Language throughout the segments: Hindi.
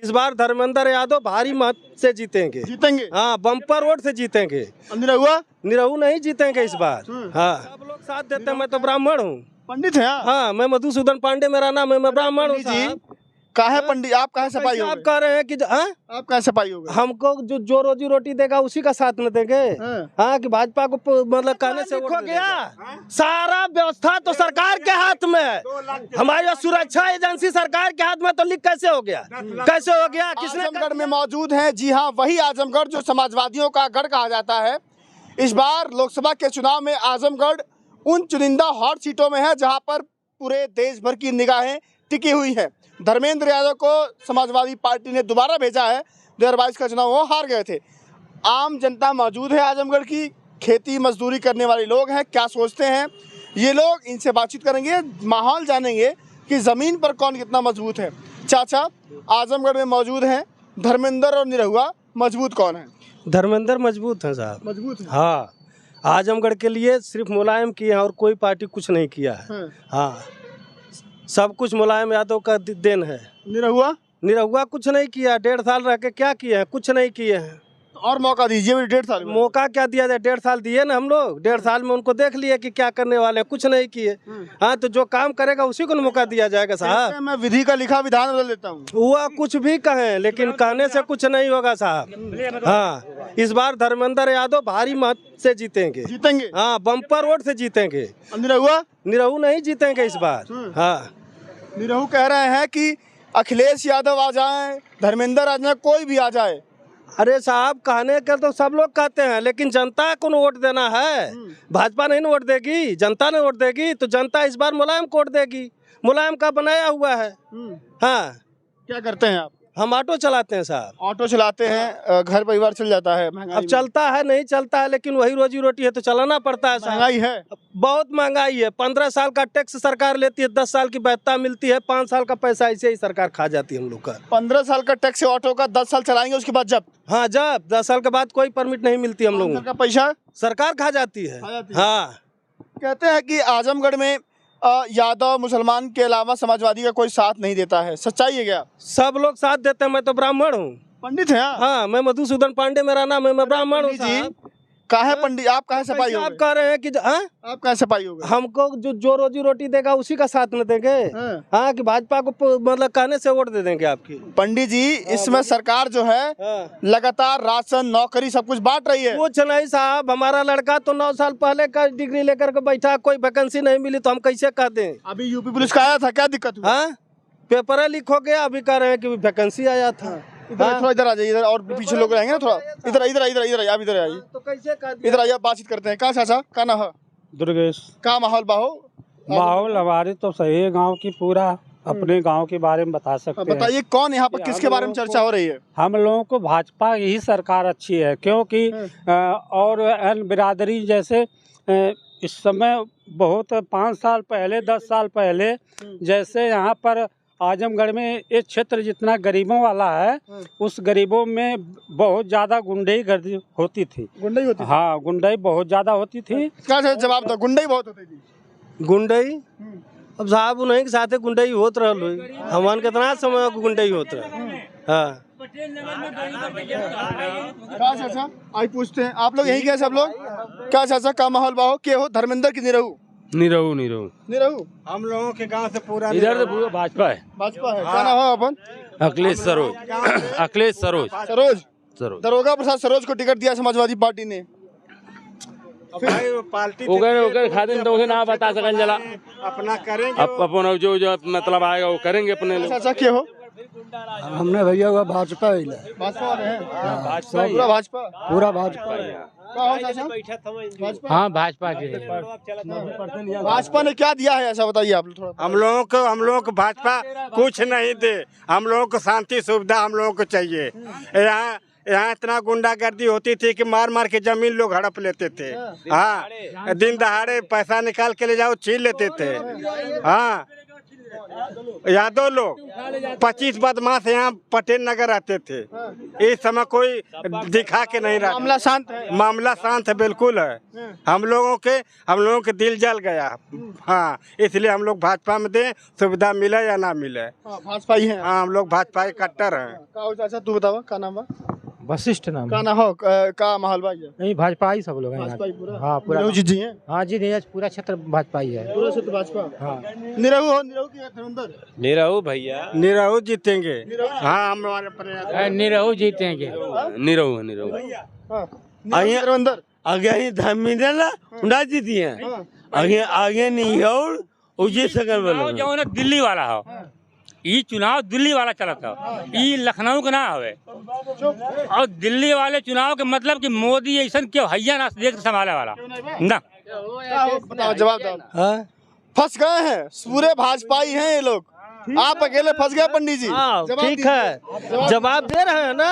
इस बार धर्मेंद्र यादव भारी मत से जीतेंगे। जीतेंगे? हाँ, बम्पर वोट से जीतेंगे। निरहुआ निरहू नहीं जीतेंगे इस बार। हाँ, सब लोग साथ देते हैं। मैं तो ब्राह्मण हूँ। पंडित है आप? हाँ, मैं मधुसूदन पांडे मेरा नाम है। मैं ब्राह्मण हूँ पंडित जी साहब। काहे पंडित, आप कहाँ सफाई हो आप गए? कह रहे हैं कि हाँ? आप कहाँ सफाई हो गए? हमको जो रोजी रोटी देगा उसी का साथ न देंगे। हाँ, कि भाजपा को मतलब कहने से हो गया। सारा व्यवस्था तो सरकार के हाथ में है। हमारी सुरक्षा एजेंसी सरकार के हाथ में, तो लीक कैसे हो गया? कैसे हो गया? किसने? आजमगढ़ में मौजूद हैं। जी हाँ, वही आजमगढ़ जो समाजवादियों का गढ़ कहा जाता है। इस बार लोकसभा के चुनाव में आजमगढ़ उन चुनिंदा हॉट सीटों में है जहां पर पूरे देश भर की निगाहें टिकी हुई है। धर्मेंद्र यादव को समाजवादी पार्टी ने दोबारा भेजा है। 2022 का चुनाव वो हार गए थे। आम जनता मौजूद है आजमगढ़ की, खेती मजदूरी करने वाले लोग हैं। क्या सोचते हैं ये लोग, इनसे बातचीत करेंगे, माहौल जानेंगे कि ज़मीन पर कौन कितना मजबूत है। चाचा आजमगढ़ में मौजूद हैं, धर्मेंद्र और निरहुआ, मजबूत कौन है? धर्मेंद्र मजबूत है साहब। मजबूत है। हाँ, आजमगढ़ के लिए सिर्फ मुलायम किया है और कोई पार्टी कुछ नहीं किया है। हाँ, सब कुछ मुलायम यादव का देन है। निरहुआ? निरहुआ कुछ नहीं किया। 1.5 साल रह के क्या किए हैं? कुछ नहीं किए हैं। और मौका दीजिए, 1.5 साल में। मौका क्या दिया जाए? 1.5 साल दिए ना हम लोग। 1.5 साल में उनको देख लिए कि क्या करने वाले हैं। कुछ नहीं किए। हाँ, तो जो काम करेगा उसी को मौका दिया जाएगा साहब। मैं विधि का लिखा विधान बदल देता हूँ। हुआ कुछ भी कहें, लेकिन कहने से कुछ नहीं होगा साहब। हाँ, इस बार धर्मेंद्र यादव भारी मत से जीतेंगे। जीतेंगे? हाँ, बम्पर वोट से जीतेंगे। निरहुआ? निरहू नहीं जीतेंगे इस बार। हाँ, निरहू कह रहे हैं कि अखिलेश यादव आ जाए, धर्मेंद्र आ जाए, कोई भी आ जाए। अरे साहब, कहने के तो सब लोग कहते हैं, लेकिन जनता को वोट देना है। भाजपा नहीं वोट देगी, जनता ने वोट देगी। तो जनता इस बार मुलायम को वोट देगी। मुलायम का बनाया हुआ है। हाँ। क्या करते हैं आप? हम ऑटो चलाते हैं साहब। ऑटो चलाते हैं, घर परिवार चल जाता है? अब चलता है नहीं चलता है, लेकिन वही रोजी रोटी है तो चलाना पड़ता है साहब। महंगाई है? बहुत महंगाई है। 15 साल का टैक्स सरकार लेती है, 10 साल की वैधता मिलती है, 5 साल का पैसा ऐसे ही सरकार खा जाती है हम लोग का। 15 साल का टैक्स है ऑटो का, 10 साल चलाएंगे उसके बाद जब? हाँ, जब 10 साल के बाद कोई परमिट नहीं मिलती हम लोगों का पैसा सरकार खा जाती है। हाँ, कहते हैं कि आजमगढ़ में यादव मुसलमान के अलावा समाजवादी का कोई साथ नहीं देता है, सच्चाई है क्या? सब लोग साथ देते हैं। मैं तो ब्राह्मण हूँ। पंडित है? हाँ, मैं मधुसूदन पांडे मेरा नाम है। मैं ब्राह्मण हूँ जी। काहे पंडित, आप कहाँ सफाई हो आप गए? कह रहे हैं कि हाँ? आप कहाँ सफाई हो गए? हमको जो रोजी रोटी देगा उसी का साथ न देंगे। हाँ, कि भाजपा को मतलब कहने से वोट दे देंगे आपकी। पंडित जी, इसमें सरकार जो है लगातार राशन, नौकरी सब कुछ बांट रही है। कुछ नहीं साहब, हमारा लड़का तो 9 साल पहले का डिग्री लेकर के बैठा, कोई वैकेंसी नहीं मिली तो हम कैसे कह दें? अभी यूपी पुलिस का आया था, क्या दिक्कत हुई? हाँ, पेपर लीक हो गया। अभी कह रहे हैं कि वैकेंसी आया था। थोड़ा इधर आ जाइए, इधर और पीछे लोग रहेंगे ना, थोड़ा इधर इधर इधर इधर आप इधर आइए, तो कैसे कह दें? इधर आइए, बातचीत करते हैं। कहाँ चाचा, क्या नाम है? दुर्गेश। क्या माहौल बाहो? माहौल हमारे तो सही है, गांव की पूरा अपने गांव के बारे में बता सकते हैं। बताइए कौन यहाँ पर किसके बारे में चर्चा हो रही है? हम लोगों को भाजपा ही सरकार अच्छी है, क्योंकि और अन्य बिरादरी जैसे इस समय बहुत 5 साल पहले 10 साल पहले जैसे यहाँ पर आजमगढ़ में एक क्षेत्र जितना गरीबों वाला है, उस गरीबों में बहुत ज्यादा गुंडई गर्दी होती थी। गुंडई होती थी? हाँ, गुंडई बहुत ज्यादा होती थी। क्या जवाब दो? गुंडई बहुत होती थी? गुंडई अब साहब उन्हीं के साथ गुंडई होत रहा। हमारे कितना समय गुंडई होत रहा। हाँ, क्या चाचा, आई पूछते हैं, आप लोग यही क्या सब लोग? क्या चाचा, का माहौल बाहो? के हो, धर्मेंद्र की निरहू? निरहू। निरहू? हम लोगों के गांव से पूरा इधर तो पूरा भाजपा है। भाजपा है। क्या नाम है अपन? अखिलेश सरोज। अखिलेश सरोज। सरोज दरोगा प्रसाद सरोज को टिकट दिया समाजवादी पार्टी ने। पार्टी ओकर खातिर तो ना बता सकन जला अपना करेंगे। अपन जो मतलब आएगा वो करेंगे अपने लोग। चाचा के हो? हमने भैया हुआ भाजपा ही भाजपा वाले हैं? भाजपा पूरा भाजपा? पूरा भाजपा। क्या हो चाचा? भाजपा? हाँ, भाजपा के। भाजपा ने क्या दिया है ऐसा बताइए आप थोड़ा। हम लोगों को भाजपा कुछ नहीं दे। हम लोगों को शांति सुविधा हम लोगों को चाहिए। यहाँ इतना गुंडागर्दी होती थी कि मार मार के जमीन लोग हड़प लेते थे। हाँ, दिन दहाड़े पैसा निकाल के ले जाओ छीन लेते थे। हाँ, यादव लोग 25 बदमाश यहाँ पटेल नगर रहते थे। इस समय कोई दिखा के नहीं रहा। मामला शांत है। मामला शांत है, बिल्कुल है। हम लोगों के दिल जल गया। हाँ, इसलिए हम लोग भाजपा में दें, सुविधा मिले या ना मिले। भाजपा ही है। हाँ, हम लोग भाजपा के कट्टर हैं। चाचा तू बतावा का नाम बा? वशिष्ठ नाम का ना हो का माहौल भाई है? नहीं, भाजपा ही सब लोग हैं। भाजपा ही पूरा। हाँ, पूरा। निरहू जी हैं। हाँ जी, नहीं, पूरा क्षेत्र भाजपा ही है। पूरा क्षेत्र भाजपा। हाँ। निरहू हो, निरहू की धर्मेंद्र। निरहू भैया, निरहू जीतेंगे। हाँ, हम हमारे प्रयास। निरहू जीतेंगे। निरहू निरहू हाँ, धर्मेंद्र। आगे ही धर्मेंद्र ना उड़ा जीती है। आगे आगे नहीं और उजित सकल बोलो जो ना दिल्ली वाला हो, ये चुनाव दिल्ली वाला चला था, ये लखनऊ का ना हवे। और दिल्ली वाले चुनाव के मतलब कि मोदी ऐसा क्यों हैया ना देश को संभाले वाला ना। बताओ, जवाब दो। फंस गए हैं, पूरे भाजपाई हैं ये लोग। आप अकेले फंस गए पंडित जी। ठीक है, जवाब दे रहे हैं ना।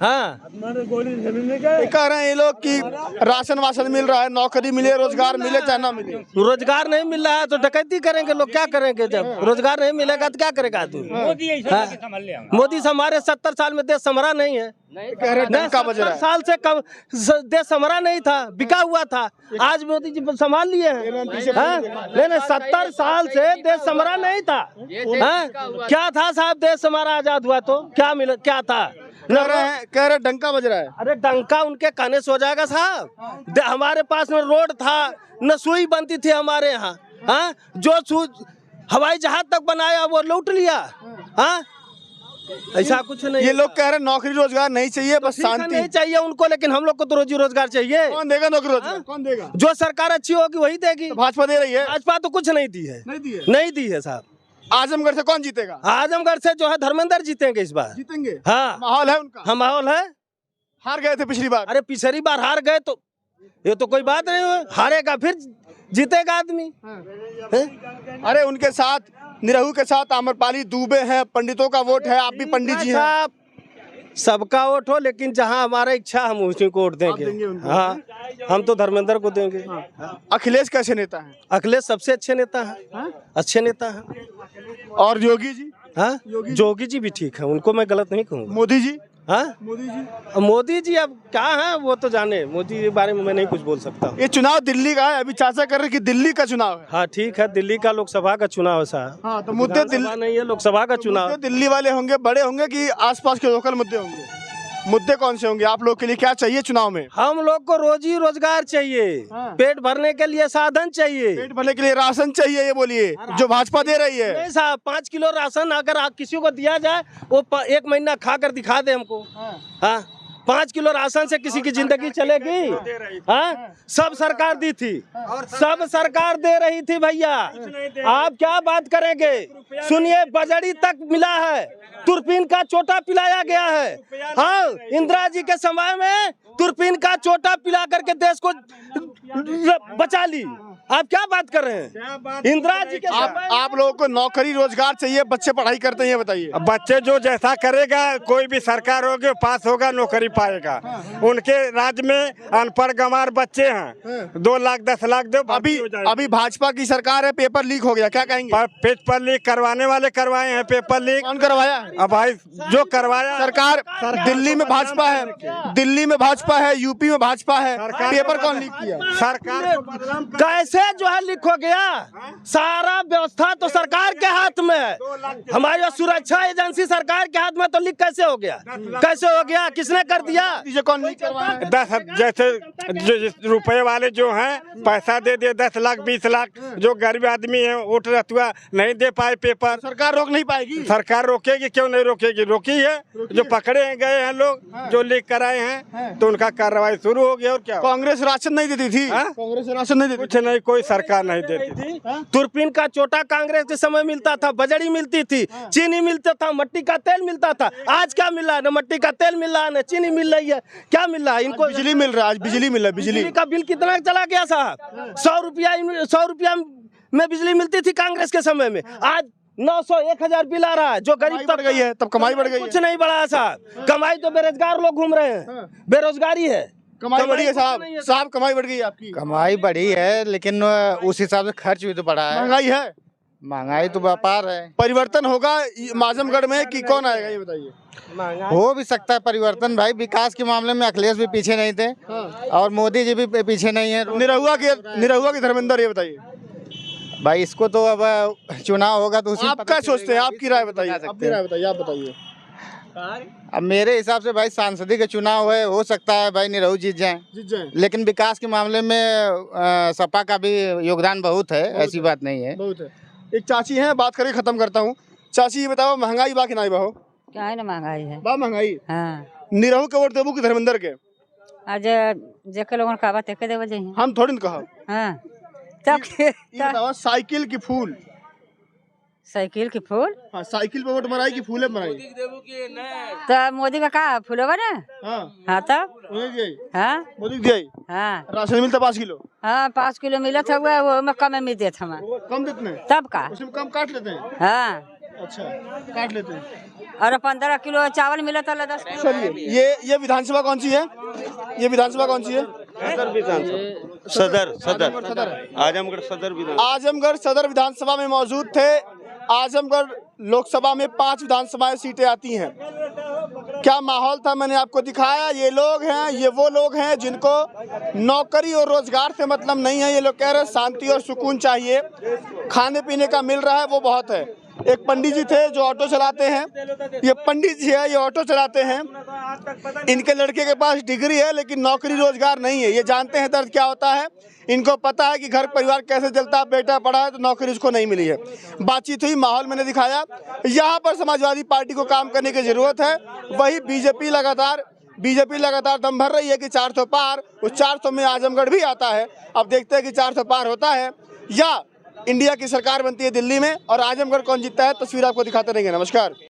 हाँ, ये कह रहे हैं ये लोग कि राशन वाशन मिल रहा है, नौकरी मिले, रोजगार मिले चाहे ना मिले। रोजगार नहीं मिल रहा है तो डकैती करेंगे लोग। क्या करेंगे जब रोजगार नहीं मिलेगा तो क्या करेगा आदमी? मोदी से हमारे 70 साल में देश संभरा नहीं है। कह रहे डंका बज रहा है। साल से कम देश संभरा नहीं था, बिका हुआ था। आज मोदी जी संभाल लिए हैं। नहीं, 70 साल से देश संभरा नहीं था। क्या था साहब? देश हमारा आजाद हुआ तो क्या मिला? क्या था? कह रहे डंका बज रहा है। अरे डंका उनके कहने से हो जाएगा साहब। हमारे पास में रोड था, न सुई बनती थी हमारे यहाँ। हाँ, जो हवाई जहाज तक बनाया वो लूट लिया। हाँ, ऐसा कुछ नहीं। ये लोग कह रहे नौकरी रोजगार नहीं चाहिए, बस शांति नहीं चाहिए उनको, लेकिन हम लोग को तो रोजी रोजगार चाहिए। कौन देगा नौकरी रोजगार? कौन देगा? जो सरकार अच्छी होगी वही देगी। तो भाजपा दे रही है। भाजपा तो कुछ नहीं दी है। नहीं दी है साहब। आजमगढ़ से कौन जीतेगा? आजमगढ़ से जो है धर्मेंद्र जीतेंगे इस बार। जीतेंगे। हाँ, माहौल है उनका। हाँ, माहौल है। हार गए थे पिछली बार। अरे पिछली बार हार गए तो ये तो कोई बात नहीं हुई। हारेगा फिर जीतेगा आदमी। अरे उनके साथ निरहू के साथ आम्रपाली दुबे हैं, पंडितों का वोट है। आप भी पंडित जी हैं। सबका वोट हो, लेकिन जहाँ हमारा इच्छा हम उसी को वोट देंगे। हाँ, हम तो धर्मेंद्र को देंगे। अखिलेश कैसे नेता हैं? अखिलेश सबसे अच्छे नेता हैं। अच्छे नेता हैं। और योगी जी? हाँ, योगी जी भी ठीक है, उनको मैं गलत नहीं कहूँगा। मोदी जी? हाँ, मोदी जी अब क्या है वो तो जाने। मोदी के बारे में मैं नहीं कुछ बोल सकता। ये चुनाव दिल्ली का है, अभी चाचा कर रहे कि दिल्ली का चुनाव है। हाँ, ठीक है, दिल्ली का लोकसभा का चुनाव है साहब। हाँ, तो मुद्दे दिल्ली नहीं है, लोकसभा का चुनाव। दिल्ली वाले होंगे, बड़े होंगे कि आसपास के लोकल मुद्दे होंगे? मुद्दे कौन से होंगे आप लोग के लिए? क्या चाहिए चुनाव में? हम लोग को रोजी रोजगार चाहिए। पेट भरने के लिए साधन चाहिए। पेट भरने के लिए राशन चाहिए, ये बोलिए जो भाजपा दे रही है। नहीं साहब, 5 किलो राशन अगर किसी को दिया जाए वो 1 महीना खा कर दिखा दे हमको। हाँ, 5 किलो राशन से किसी की जिंदगी चलेगी? हाँ, सब सरकार दी थी, सब सरकार दे रही थी भैया। आप क्या बात करेंगे? सुनिए, बजड़ी तक मिला है, तुरपीन का चोटा पिलाया गया है। हाँ, इंदिरा जी के समय में तुरपीन का चोटा पिला करके देश को बचा ली। आप क्या बात कर रहे हैं? इंदिरा जी के आप लोगों को नौकरी रोजगार चाहिए, बच्चे पढ़ाई करते हैं, बताइए। अब बच्चे जो जैसा करेगा, कोई भी सरकार होगी पास होगा, नौकरी पाएगा। उनके राज्य में अनपढ़ गंवार बच्चे हैं, 2 लाख 10 लाख दो। अभी भाजपा की सरकार है, पेपर लीक हो गया, क्या कहेंगे? पेपर लीक करवाने वाले करवाए हैं। पेपर लीक कौन करवाया? अब भाई जो करवाया सरकार। दिल्ली में भाजपा है, दिल्ली में भाजपा है, यूपी में भाजपा है। पेपर कौन लीक किया? सरकार। कैसे जो है लीक हो गया? सारा व्यवस्था तो सरकार के हाथ में है। हमारी सुरक्षा एजेंसी सरकार के हाथ में, तो लीक कैसे हो गया? कैसे हो गया? किसने कर दिया? ये कौन लीक करवाया? 10 जैसे रुपए वाले जो हैं पैसा दे दिए, 10 लाख 20 लाख। जो गरीब आदमी है वोट रतुआ नहीं दे पाए पेपर। सरकार रोक नहीं पाएगी? सरकार रोकेगी, क्यों नहीं रोकेगी? रोकी है। जो पकड़े गए हैं लोग जो लीक कराए हैं, तो उनका कार्रवाई शुरू हो गया। और क्या? कांग्रेस राशन नहीं देती थी? कांग्रेस राशन नहीं देती? कुछ नहीं, कोई सरकार नहीं देती थी। तुरपीन का चोटा कांग्रेस के समय मिलता था, बजड़ी मिलती थी, चीनी मिलता था, मट्टी का तेल मिलता था। आज क्या मिल रहा है? न मट्टी का तेल मिल रहा है, न चीनी मिल रही है। क्या मिल रहा है इनको? बिजली मिल रहा है। आज बिजली मिल रहा है। बिजली का बिल कितना चला गया साहब? 100 रुपया में बिजली मिलती थी कांग्रेस के समय में। आज 900 1000 बिल आ रहा है। जो गरीब बढ़ गई है, तब कमाई बढ़ गई है। कुछ नहीं बढ़ा है साहब। कमाई तो बेरोजगार लोग घूम रहे हैं, बेरोजगारी है। कमाई बढ़ी है साहब, कमाई बढ़ गई है आपकी। कमाई बढ़ी है, लेकिन उस हिसाब से खर्च भी तो बढ़ा है। महंगाई है। महंगाई तो व्यापार है। परिवर्तन होगा आजमगढ़ में कि कौन आएगा ये बताइए। हो भी सकता है परिवर्तन भाई, विकास के मामले में अखिलेश भी पीछे नहीं थे और मोदी जी भी पीछे नहीं है। निरहुआ के धर्मेंद्र, ये बताइए भाई इसको तो अब चुनाव होगा तो उसी आप क्या सोचते हैं, आपकी राय बताइए, अपनी राय बताइए, आप बताइए। अब मेरे हिसाब से भाई सांसदी का चुनाव है, हो सकता है भाई निरहु जीत जाए, लेकिन विकास के मामले में सपा का भी योगदान बहुत है, ऐसी बात नहीं है। बहुत है। एक चाची हैं, बात करके खत्म करता हूँ। चाची ये बताओ, महंगाई बा कि नहीं बा हो? क्या है ना महंगाई है। बा महंगाई। हाँ। निरहु के वोट देबू कि धर्मेंद्र के? आज जेके लोगन का बात देखे देवल जाई। हम थोड़ी न कहा। हाँ। तब ये बताओ, साइकिल की फूल। साइकिल की फूल? हाँ, साइकिल पे वोट मराई कि फूले मराई? तो मोदी का का फूलवा ना? हाँ। हाँ तब? हाँ। मोदी दिया। हाँ। राशन मिलता 5 किलो? हाँ 5 किलो मिला था, वो में कम में देते हम। कम देते हैं? तब का? उसमें कम काट लेते हैं? हाँ। अच्छा, काट लेते हैं। और 15 किलो चावल मिला था, 10 किलो। चलिए, ये विधानसभा कौन सी है? ये विधानसभा कौन सी है? सदर आजमगढ़ सदर विधान। आजमगढ़ सदर विधानसभा में मौजूद थे। आजमगढ़ लोकसभा में 5 विधानसभा सीटें आती हैं। क्या माहौल था मैंने आपको दिखाया। ये लोग हैं, ये वो लोग हैं जिनको नौकरी और रोजगार से मतलब नहीं है। ये लोग कह रहे हैं शांति और सुकून चाहिए, खाने पीने का मिल रहा है वो बहुत है। एक पंडित जी थे जो ऑटो चलाते हैं, ये पंडित जी है, ये ऑटो चलाते हैं। इनके लड़के के पास डिग्री है लेकिन नौकरी रोजगार नहीं है। ये जानते हैं दर्द क्या होता है, इनको पता है कि घर परिवार कैसे चलता है। बेटा पढ़ा है तो नौकरी उसको नहीं मिली है। बातचीत हुई, माहौल मैंने दिखाया। यहाँ पर समाजवादी पार्टी को काम करने की जरूरत है। वही बीजेपी लगातार दम भर रही है कि 400 पार, उस 400 में आजमगढ़ भी आता है। अब देखते हैं कि 400 पार होता है या इंडिया की सरकार बनती है दिल्ली में, और आजमगढ़ कौन जीतता है तस्वीर आपको दिखाते रहेंगे। नमस्कार।